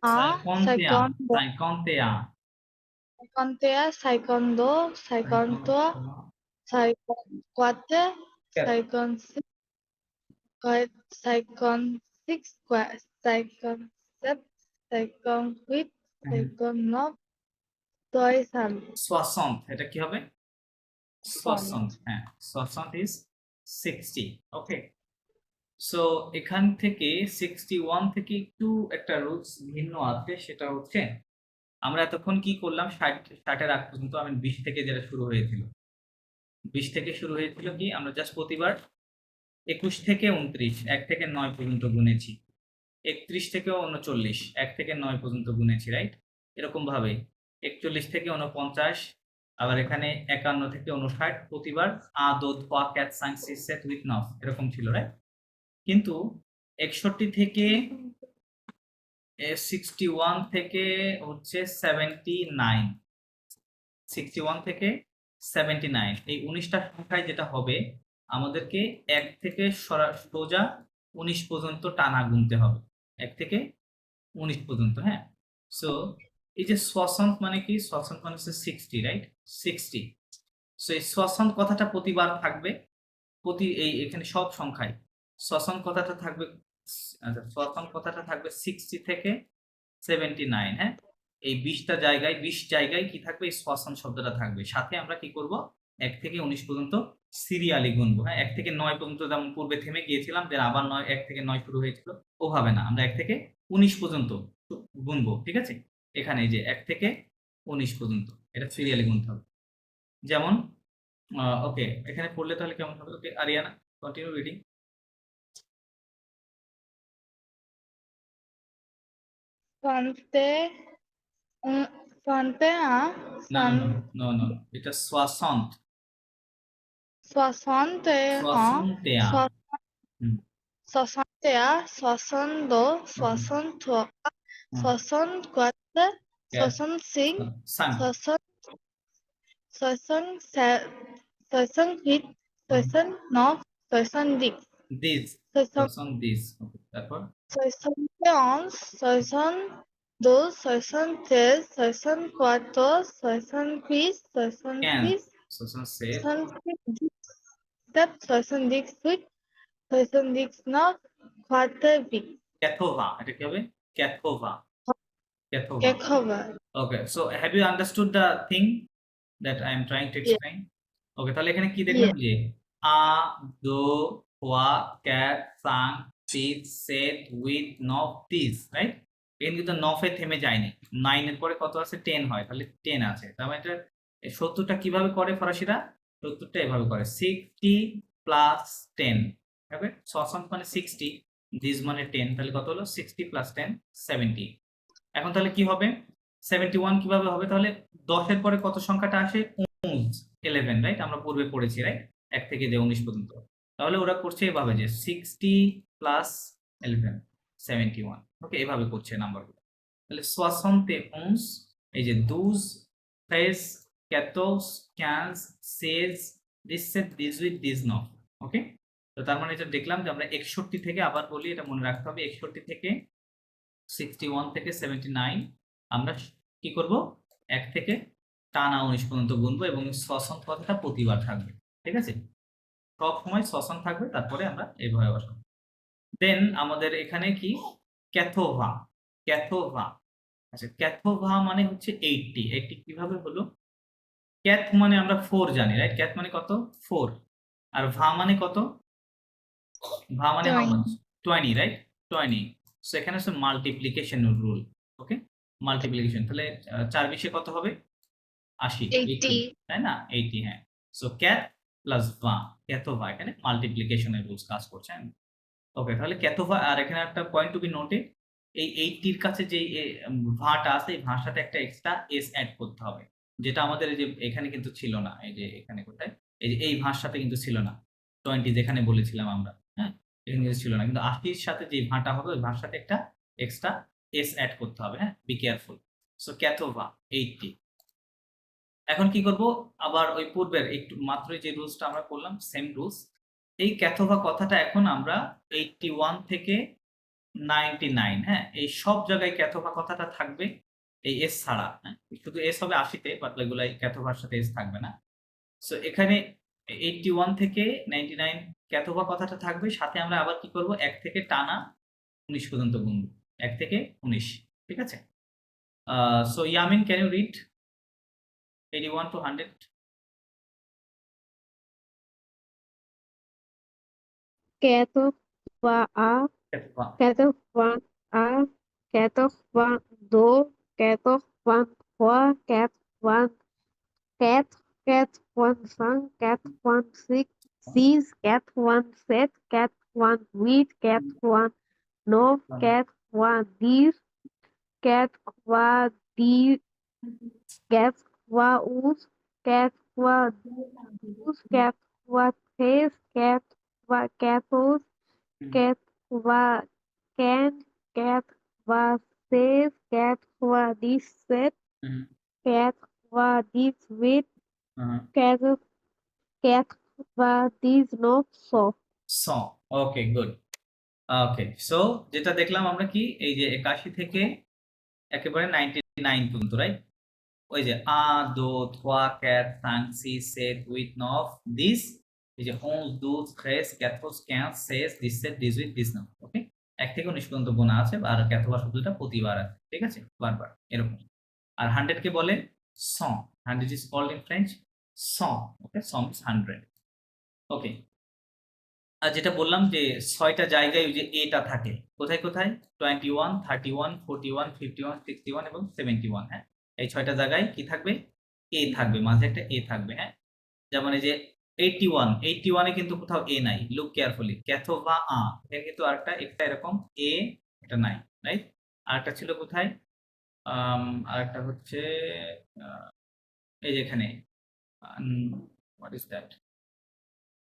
A, 51 Saikondo, 51 Saikontea, Saikondo, Saikontoa, Saikonquate, Yes. Saikonsix, Saikonsix, Saikonsep, Saikonhuit, Saikonop, Toisan, 60, এটা কি হবে? 60, হ্যাঁ, 60 is 60. Okay, so এখান থেকে 61 থেকে একটু একটা rules ভিন্ন আছে, সেটা হচ্ছে আমরা এতক্ষণ কি করলাম, 60 এর আগ পর্যন্ত আমি 20 থেকে যেটা শুরু হয়েছিল, 20 থেকে শুরু হয়েছিল কি, আমরা জাস্ট প্রতিবার 21 থেকে 29, 1 থেকে 9 পর্যন্ত গুনেছি। 31 থেকে 39, 1 থেকে 9 পর্যন্ত গুনেছি, রাইট? এরকম ভাবে 41 থেকে 49, আবার এখানে 51 থেকে 59 প্রতিবার আ দো ধোয়া ক্যাট সাং সি সেট উইথ নফ এরকম ছিল, রাইট? কিন্তু 61 থেকে 61 থেকে হচ্ছে 79, 61 থেকে 79 এই 19টা সংখ্যায় যেটা হবে, আমাদেরকে 1 থেকে সোজা 19 পর্যন্ত টানা গুনতে হবে, 1 থেকে 19 পর্যন্ত, হ্যাঁ? সো এই যে 60 মানে কি, 60 মানে হচ্ছে 60, রাইট? 60। সো এই 60 কথাটা প্রতিবার থাকবে, এখানে সব সংখ্যায় 60 কথাটা থাকবে। আচ্ছা, 60 কথাটা থাকবে 60 থেকে 79, হ্যাঁ? এই 20টা জায়গায় 20 জায়গায় কি থাকবে, এই 60 শব্দটা থাকবে। সাথে আমরা কি করব, 1 থেকে 19 পর্যন্ত সিরিয়ালি গুনবো, হ্যাঁ? 1 থেকে 9 পর্যন্ত যেমন পূর্বে থেমে গিয়েছিলাম, যে আবার 1 থেকে 9 শুরু হয়েছিল, ওভাবে না, আমরা 1 থেকে 19 পর্যন্ত গুনবো, ঠিক আছে? এখানে এই যে 1 থেকে 19 পর্যন্ত এটা সিরিয়ালি গুনতে হবে। যেমন ওকে, এখানে পড়লে তাহলে কেমন হবে? ওকে, Ariana, continue reading. Fante, Fantea, না, নো, এটা 60, Soixante, 60 Soixante, Soixante, Soixante-trois, 64, 65, 67, 68, 69, 70, this, 71, ওকে, তারপর 71, 72, 73, 74, 66, 66, 67 68, 79, 80, ক্যাথোভা, এটা কি হবে? ক্যাথোভা। Gekova. Okay, so have you understood the thing that I am trying to explain? Okay, তাহলে এখানে কি দেখলাম, যে আ দো ওয়া ক্যাট সাং সিট সেট উইথ নফ দিস, রাইট? এখানে কিন্তু নফে থেমে যায়নি, 9 এর পরে কত আছে? 10 হয়, তাহলে 10 আছে। তার মানে এটা 70টা কিভাবে করে ফরাসিরা? 70টা এভাবে করে, 60 প্লাস 10, ওকে? 60 মানে 60, দিস মানে 10, তাহলে কত হলো? 60 প্লাস 10, 70। এখন তাহলে কি হবে? 71 কিভাবে হবে? তাহলে 10 এর পরে কত সংখ্যাটা আসে? 11, রাইট? আমরা পূর্বে পড়েছি, রাইট? 1 থেকে যে 19 পর্যন্ত। তাহলে ওরা করছে এভাবে, যে 60 প্লাস 11, 71, ওকে, এভাবে করছে নাম্বারগুলো। তাহলে 71, এই যে 12, 13, 14, 15, 16, 17, 18, 19, ওকে? তো তার মানে এটা দেখলাম যে আমরা 61 থেকে, আবার বলি, এটা মনে রাখতে হবে, 61 থেকে 61 থেকে 79 আমরা কি করব, 1 থেকে টানা 19 পর্যন্ত গুনবো, এবং 60 কথাটা প্রতিবার থাকবে, ঠিক আছে? সব সময় 60 থাকবে, তারপরে আমরা এইভাবে বসাবো। দেন আমাদের এখানে কি, ক্যাথোভা। আচ্ছা, ক্যাথোভা মানে হচ্ছে 80 কিভাবে হলো? ক্যাথ মানে আমরা 4 জানি, রাইট? ক্যাথ মানে কত? 4। আর ভা মানে কত? ভা মানে হাউ মাচ? 20, রাইট? 20। সো এখানে হচ্ছে মাল্টিপ্লিকেশন রুল, ওকে? মাল্টিপ্লিকেশন, তাহলে 4 20 কত হবে? 80, 80 তাই না? 80, হ্যাঁ। সো ক্যাট প্লাস ভা, ক্যাথোভা, এখানে মাল্টিপ্লিকেশনের রুলস কাজ করছে। ওকে, তাহলে ক্যাথোভা। আর এখানে একটা পয়েন্ট টু বি নোটেড, এই 80 এর কাছে যে ভাটা আছে, এই ভার সাথে একটা এক্সট্রা এস অ্যাড করতে হবে, যেটা আমাদের এই যে এখানে কিন্তু ছিল না। এই যে এখানে কোথায়, এই যে এই ভার সাথে কিন্তু ছিল না 20 যেখানে বলেছিলাম আমরা, হ্যাঁ, এখানে কিন্তু ছিল না। কিন্তু 80 এর সাথে যে ভাটা হবে, ওই ভার সাথে একটা এক্সট্রা এস অ্যাড করতে হবে, হ্যাঁ, বি কেয়ারফুল। সো ক্যাথোভা 80। এখন কি করব, আবার ওই পূর্বের একটু মাত্রই যে রুলসটা আমরা করলাম, সেম রুলস। এই ক্যাথোভা কথাটা এখন আমরা 81 থেকে 99, হ্যাঁ, এই সব জায়গায় ক্যাথোভা কথাটা থাকবে এই এস ছাড়া, হ্যাঁ, শুধু এস হবে 80-তে, বাট এগুলাই ক্যাথোভার সাথে এস থাকবে না। সো এখানে 81 থেকে 99 ক্যাথোভা কথাটা থাকবে, সাথে আমরা আবার কি করব, 1 থেকে টানা 19 পর্যন্ত গুনব, 1 থেকে 19, ঠিক আছে? So Yamin, can you read 81 to 100? Ketova a, ক্যাথোভা। ketova a, ketova do, ketova trois, ketova cat, cat1 5, cat1 6, cat1 7, cat1 8, cat1 9, cat1 10, cat1 cat1 cat1 cat1 cat1 3, cat1 14, cat1 15, cat1 16, cat1 18, cat1 19, 100. So okay, good. Okay, so যেটা দেখলাম আমরা কি, এই যে 81 থেকে একেবারে 99 পর্যন্ত, রাইট? ওই যে 1, 2, 3, 4, 5, 6, 7, 8, 9, 10, এই যে 11, 12, 13, 14, 15, 16, 17, 18, 19, ওকে? 1 থেকে 19 পর্যন্ত গোনা আছে, আর ক্যাথোভা শব্দটা প্রতিবার আছে, ঠিক আছে? বারবার এরকম। আর 100 কে বলে 100, 100 is called in French 100, okay? 100 means 100, okay? আর যেটা বললাম যে 6টা জায়গায় ওই যে এটা থাকে, কোথায় কোথায়? 21, 31, 41, 51, 61 এবং 71, হ্যাঁ, এই 6টা জায়গায় কি থাকবে? এ থাকবে, মাঝে একটা এ থাকবে, হ্যাঁ। যেমন এই যে 81 এ কিন্তু কোথাও এ নাই, লুক কেয়ারফুলি। ক্যাথোভা আ, এখানে কিন্তু আরেকটা একটা এরকম এ, এটা নাই, রাইট? আরেকটা ছিল কোথায়? আরেকটা হচ্ছে এই যে এখানে, হোয়াট ইজ দ্যাট?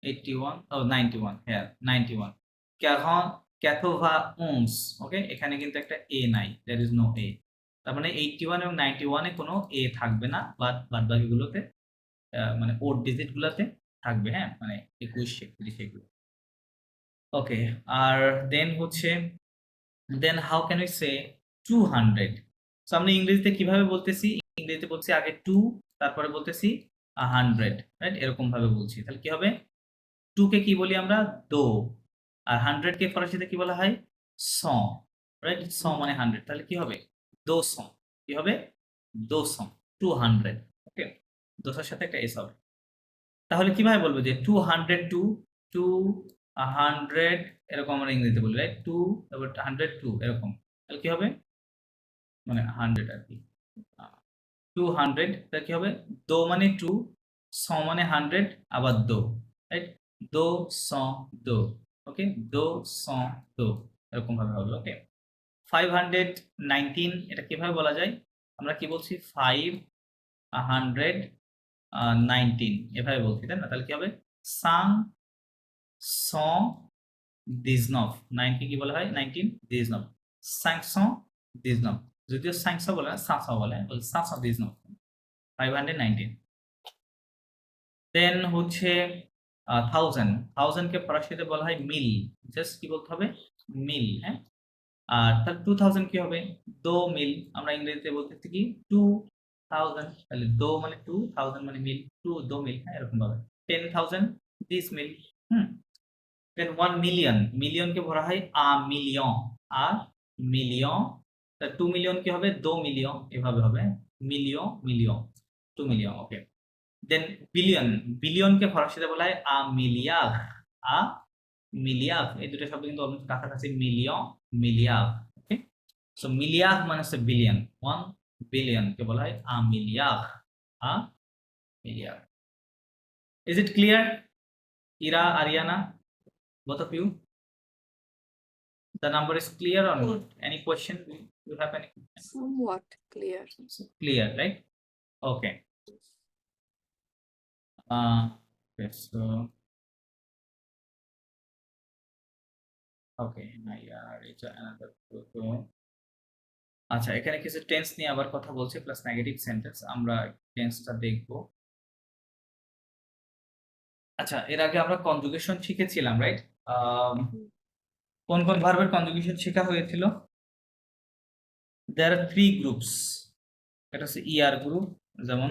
81, oh 91, হ্যাঁ 91, ক্যাথোভা উনস, ওকে? এখানে কিন্তু একটা এ নাই, দেয়ার ইজ নো এ। তার মানে 81 এবং 91 এ কোনো এ থাকবে না, বাট বাদবাকিগুলোতে মানে ওড ডিজিট গুলোতে থাকবে, হ্যাঁ, মানে 21, 31 এগুলো, ওকে? আর দেন হচ্ছে, then how can we say 200? So আমরা ইংরেজিতে কিভাবে বলতেছি? ইংরেজিতে বলছি আগে 2, তারপরে বলতেছি 100, রাইট? এরকম ভাবে বলছি। তাহলে কি হবে? 2 কে কি বলি আমরা? দো। আর 100 কে ফরাসিতে কি বলা হয়? 100, রাইট? 100 মানে 100, তাহলে কি হবে? 200, কি হবে? 200, 200, ওকে? 200 এর সাথে একটা এস হবে। তাহলে কিভাবে বলবো যে 202, 200, এরকম আমরা ইংরেজিতে বলি, রাইট? 2 তারপর 102, এরকম। তাহলে কি হবে? মানে 100 আর কি। 200, তাহলে কি হবে? দো মানে 2, 100 মানে 100, আবার দো, রাইট? 200, দো, ওকে? 200, দো, এরকম ভাবে হবে, ওকে? 519, এটা কিভাবে বলা যায়? আমরা কি বলছি? 519, এভাবে বলছি, তাই না? তাহলে কি হবে? 519, 9 কে কি বলা হয়? 19, 519, যদিও 500 বলে না, 500 বলে, 519, 519। দেন হচ্ছে 1000 কে ফরাসিতে বলা হয় মিল, জাস্ট কি বলতে হবে? মিল, হ্যাঁ। আর তাহলে 2000 কি হবে? দো মিল। আমরা ইংরেজিতে বলতেছি কি? 2000, তাহলে দো মানে 2, 1000 মানে মিল, 2 দো মিল, হ্যাঁ, এরকম ভাবে। 10,000 দিস মিল, দেন 1 মিলিয়ন, মিলিয়নকে বলা হয় আ মিলিয়ন, আর মিলিয়ন। তা 2 মিলিয়ন কি হবে? 2 মিলিয়ন, এভাবে হবে, মিলিয়ন মিলিয়ন, 2 মিলিয়ন, ওকে? দেন বিলিয়ন, বিলিয়নকে ফরাসিতে বলা হয় আ মিলিয়ার, আ মিলিয়ার। এই দুটো শব্দ কিন্তু অলমোস্ট কাছাকাছি, মিলিয়ন মিলিয়ার, ওকে? সো মিলিয়ার মানে হচ্ছে বিলিয়ন, 1 বিলিয়ন কে বলা হয় আ মিলিয়ার, milliard. Is it clear? Ira, Ariana, both of you? The number is clear or not? Any question? You have any? Somewhat clear. Clear, right? Okay. Okay, so okay, now reach another photo. আচ্ছা, এখানে কিছু tense নিয়ে আবার কথা বলছি plus negative sentence. আমরা টেন্সটা দেখব। আচ্ছা, এর আগে আমরা কনজুগেশন শিখেছিলাম, রাইট? কোন কোন ভার্বের কনজুগেশন শেখা হয়েছিল? There are 3 groups. এটা হচ্ছে ER গ্রুপ, যেমন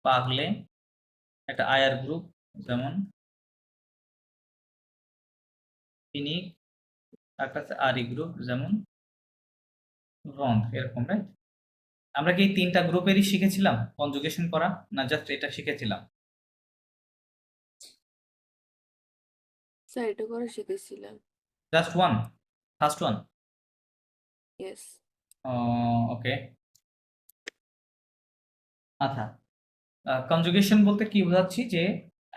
পাগলে। একটা IR গ্রুপ, যেমন ফিনিক। একটা হচ্ছে RE গ্রুপ, যেমন রং, এরকম, রাইট? আমরা কি এই 3টা গ্রুপেরই শিখেছিলাম কনজুগেশন করা, না জাস্ট এটা শিখেছিলাম? স্যার এটা করে শিখেছিলাম। Just one, first one? Yes. Okay. আচ্ছা, কনজুগেশন বলতে কি বোঝাচ্ছি, যে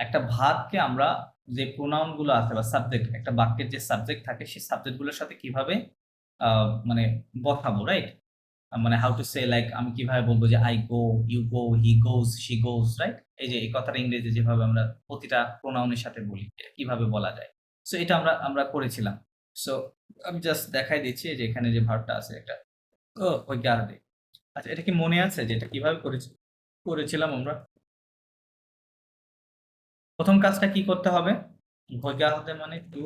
একটা ভার্বকে আমরা যে প্রোনাউন গুলো আছে বা সাবজেক্ট, একটা বাক্যের যে সাবজেক্ট থাকে সেই সাবজেক্ট গুলোর সাথে কিভাবে মানে বসাবো, রাইট? মানে হাউ টু সে, লাইক আমি কিভাবে বলবো যে I go, you go, he goes, she goes, right? এই যে এই কথাটা ইংরেজি যেভাবে আমরা প্রতিটা প্রোনাউনের সাথে বলি, এটা কিভাবে বলা যায়। সো এটা আমরা করেছিলাম। সো আমি জাস্ট দেখাই দিচ্ছি যে এখানে যে ভার্বটা আছে একটা ওই গার্ডে। আচ্ছা, এটা কি মনে আছে যে এটা কিভাবে করেছিলাম আমরা? প্রথম কাজটা কি করতে হবে? ভোগা হতে মানে টু।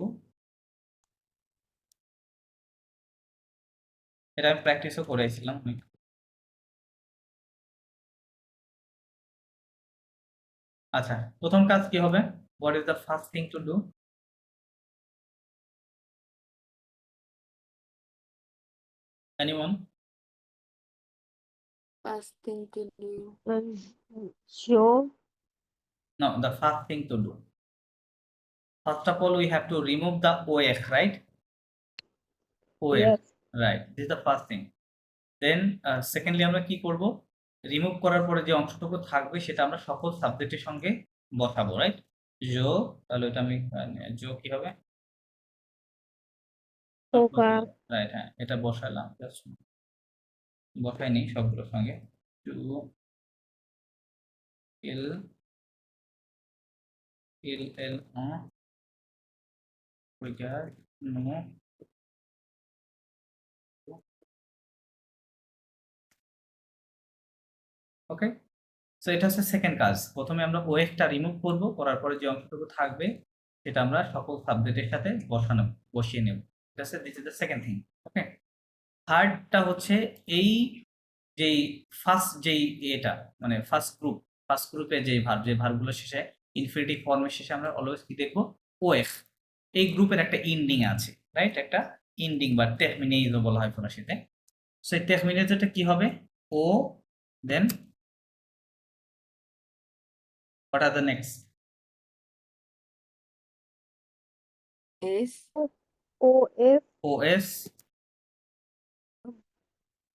এটা আমি প্র্যাকটিসও করেছিলাম। আচ্ছা, প্রথম কাজ কি হবে? What is the first thing to do? Anyone? First thing to do. Show. No, the first thing to do. First of all, we have to remove the OF, right? OF, Yes. right. This is the first thing. Then, secondly, আমরা কি করব? Remove করার পরে যে অংশটুকু থাকবে সেটা আমরা সকল সাবজেক্টের সঙ্গে বসাবো, রাইট? জো, তাহলে এটা আমি জো কি হবে? রাইট, হ্যাঁ, এটা বসালাম। বসাইনি সবগুলোর সঙ্গে। টু এল এল এল নো। ওকে, সো এটা হচ্ছে সেকেন্ড কাজ। প্রথমে আমরা ওএফটা রিমুভ করব, করার পরে যে অংশটুকু থাকবে সেটা আমরা সকল সাবজেক্টের সাথে বসিয়ে নেব। ঠিক আছে, this is the second thing. Okay, থার্ডটা হচ্ছে এই যেই ফার্স্ট যেই এটা মানে ফার্স্ট গ্রুপে যে ভার্বগুলো শেষে ইনফিনিটিভ ফর্মের শেষে আমরা অলওয়েজ কি দেখব? ওএফ। এই গ্রুপের একটা ইন্ডিং আছে, রাইট? একটা ইন্ডিং বা টার্মিনেজও বলা হয় ফরাসিতে। সো এই টার্মিনেজটা কি হবে? ও, দেন what are the next? S. OF. OS,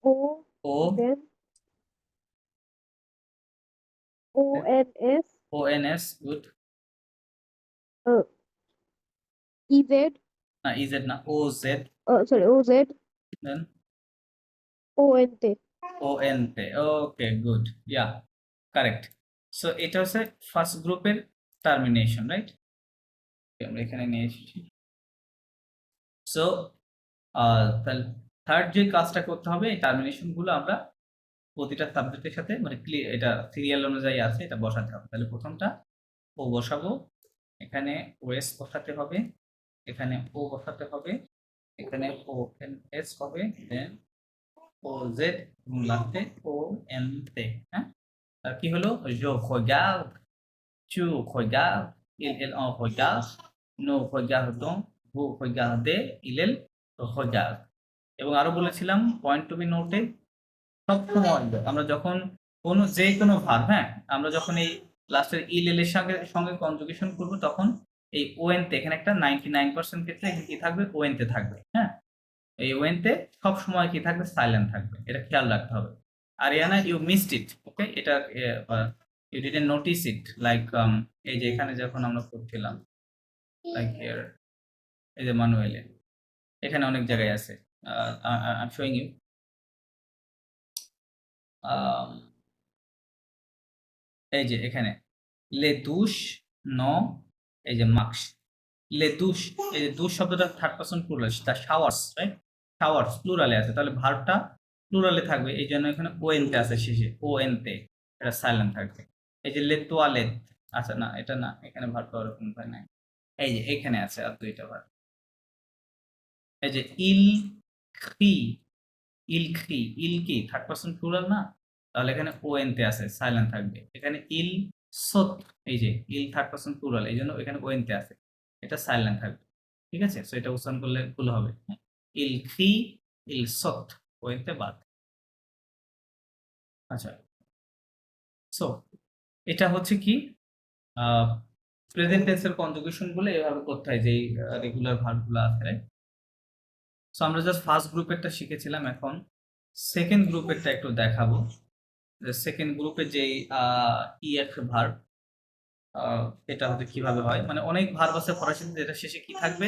O. O, Then ONS. ONS, good. EZ. EZ na, OZ, Sorry, OZ. then ONT. ONT. Okay, good. Yeah, correct. So এটা হচ্ছে ফার্স্ট গ্রুপের টার্মিনেশন, রাইট? আমরা এখানে নিয়ে এসেছি। সো তাহলে third যে কাজটা করতে হবে, এই টার্মিনেশন গুলো আমরা প্রতিটা সাবজেক্টের সাথে মানে এটা সিরিয়াল অনুযায়ী আছে, এটা বসাতে হবে। তাহলে প্রথমটা ও বসাবো, এখানে ওএস বসাতে হবে, এখানে ও বসাতে হবে, এখানে ONS হবে, দেন OZ এবং লাস্টে ONT। হ্যাঁ, আর কি হলো? Je regarde, tu regardes, il en regarde, nous regardons, vous regardez, il regarde। এবং আরো বলেছিলাম পয়েন্ট টু বি নোটে, সবসময় আমরা যখন যে কোনো ভার্ব, হ্যাঁ, আমরা যখন এই লাস্টের এর সঙ্গে কনজুগেশন করব, তখন এই ওএনতে এখানে একটা 99% ক্ষেত্রে এখানে কি থাকবে? ওএনতে থাকবে। হ্যাঁ, এই ওএনতে সব সময় কি থাকবে? সাইলেন্ট থাকবে। এটা খেয়াল রাখতে হবে। Ariana, you missed it. Okay, এটা you didn't notice it, like এই যে এখানে যখন আমরা পড়ছিলাম, লাইক হিয়ার, এই যে ম্যানুয়ালে এখানে অনেক জায়গায় আছে, আই এম শোয়িং ইউ। এই যে এখানে লে দুশ ন, এই যে মাক্স, লে দুশ, এই যে দুশ শব্দটা থার্ড পারসন প্লুরাল, দা শাওয়ার্স, রাইট? শাওয়ার্স প্লুরালে আছে, তাহলে ভার্বটা প্লুরালে থাকবে, এই জন্য এখানে ও এনতে আছে শেষে, ও এনতে, এটা সাইলেন্ট থাকবে। এই যে লে তোয়ালেত, আচ্ছা না এটা না, এখানে ভার্বটা ওরকম হয় নাই, এই যে এখানে আছে আর দুইটা ভার্ব। এই যে ইল খি, ইল খি, ইল কি থার্ড পারসন প্লুরাল না, তাহলে এখানে ও এনতে আছে, সাইলেন্ট থাকবে। এখানে ইল সোত, এই যে ইল থার্ড পারসন প্লুরাল, এই জন্য এখানে ও এনতে আছে, এটা সাইলেন্ট থাকবে। ঠিক আছে, সো এটা উচ্চারণ করলে ভুল হবে। ইল খি, ইল সোত, ও এনতে বাদ। আচ্ছা, সো এটা হচ্ছে কি প্রেজেন্ট টেন্সের কনজুগেশন গুলো এভাবে করতে হয়, যেই রেগুলার ভার্বগুলো আছে। সো আমরা জাস্ট ফার্স্ট গ্রুপেরটা শিখেছিলাম, এখন সেকেন্ড গ্রুপেরটা একটু দেখাবো। সেকেন্ড গ্রুপে যেই ইএফ ভার্ব, এটা হচ্ছে কিভাবে হয়, মানে অনেক ভার্ব আছে ফরাসিতে যেটা শেষে কি থাকবে,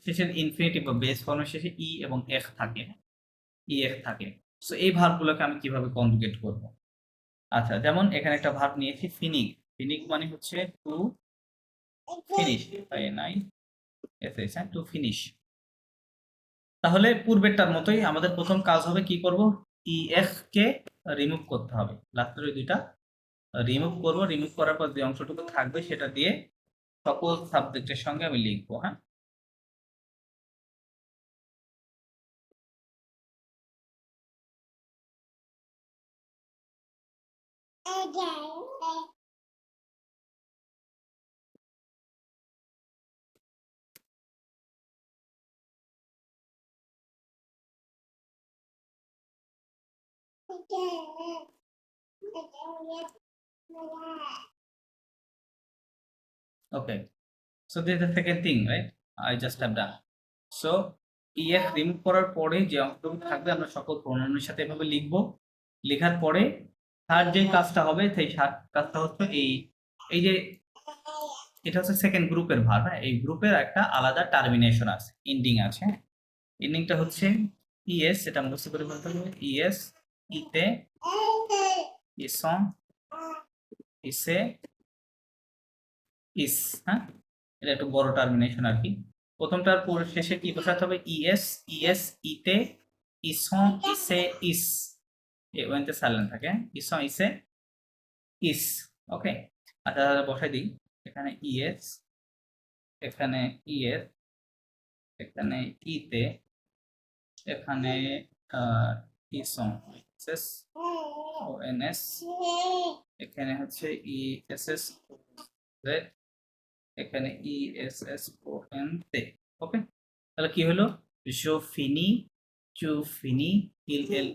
শেষের ইনফিনিটিভ বা বেস ফর্মের শেষে ই এবং এফ থাকে, ইএফ থাকে। সো এই ভার্বগুলোকে আমি কিভাবে কনজুগেট করব? আচ্ছা, যেমন এখানে একটা ভার্ব নিয়েছি ফিনিক, ফিনিক মানে হচ্ছে টু ফিনিশ, টু ফিনিশ। তাহলে পূর্বেরটার মতোই আমাদের প্রথম কাজ হবে কি করব, ইএফ কে রিমুভ করতে হবে, লাস্টের ওই দুইটা রিমুভ করব, রিমুভ করার পর যে অংশটুকু থাকবে সেটা দিয়ে সকল সাবজেক্টের সঙ্গে আমি লিখবো। হ্যাঁ, okay, so this is the second thing, right? I just have done. So EF remove করার পরে যে অংশটুকু থাকবে আমরা সকল প্রণয়নের সাথে এভাবে লিখব। লেখার পরে থার্ড যে কাজটা হবে, সেই কাজটা হচ্ছে এই যে এটা হচ্ছে সেকেন্ড গ্রুপের ভার্ব। হ্যাঁ, এই গ্রুপের একটা আলাদা টার্মিনেশন আছে, এন্ডিং আছে। এন্ডিংটা হচ্ছে ইএস, এটা মুখস্থ করে বলতে হবে, ইএস, ইতে, ইসন, ইসে, ইস। হ্যাঁ, এটা একটু বড় টার্মিনেশন আর কি। প্রথমটার পর শেষে কি বসাতে হবে, ইএস, ইএস, ইতে, ইসন, ইসে, ইস, এ ওয়েনতে সাইলেন্ট থাকে, ইসন, ইসে, ইস। ওকে, আচ্ছা বসাই দিই, এখানে ইএস, এখানে ইএস, এখানে ইতে, এখানে ইসন, ইসএস, ওএনএস, এখানে হচ্ছে ইএসএস, এখানে ইএসএস ও এন তে। ওকে, তাহলে কি হলো, জো ফিনি, চু ফিনি, ইল এল